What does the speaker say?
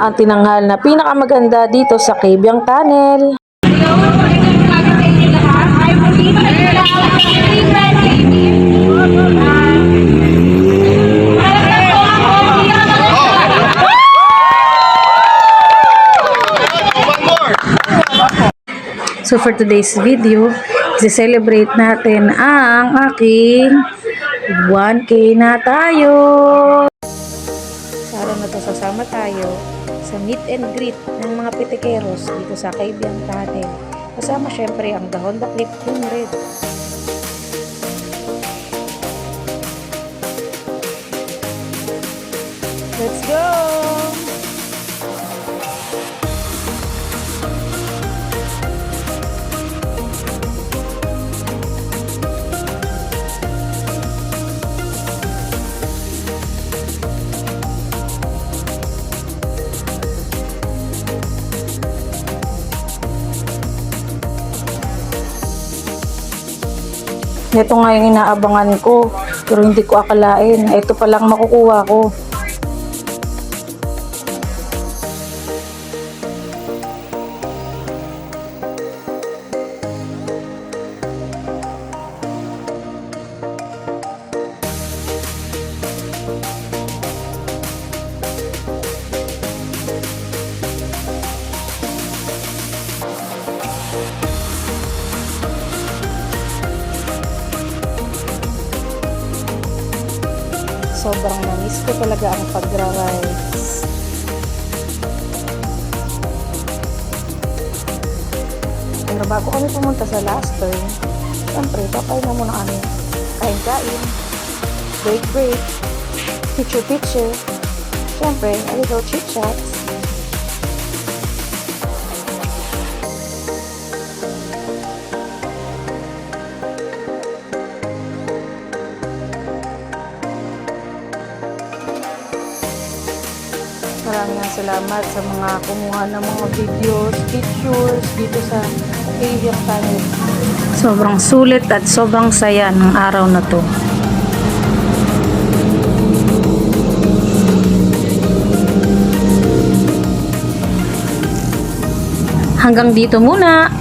ang tinanghal na pinakamaganda dito sa Cabiang Tunnel. So for today's video, i-celebrate natin ang aking 1K na tayo. Sa araw na to, sasama tayo sa meet and greet ng mga pitikeros dito sa Cabiang Tunnel. Kasama syempre ang The Honda Click Team Red. Let's go! Ito nga yung inaabangan ko, pero hindi ko akalain. Ito palang makukuha ko. Sobrang na-miss ko talaga ang pagra-rides. Pero bago kami pumunta sa last turn, siyempre, papay na muna kami. Kain-kain, break, picture, siyempre, a little chit-chats. Maraming salamat sa mga kumuha ng mga videos, pictures dito sa Cabiang Tunnel. Sobrang sulit at sobrang saya ng araw na to. Hanggang dito muna.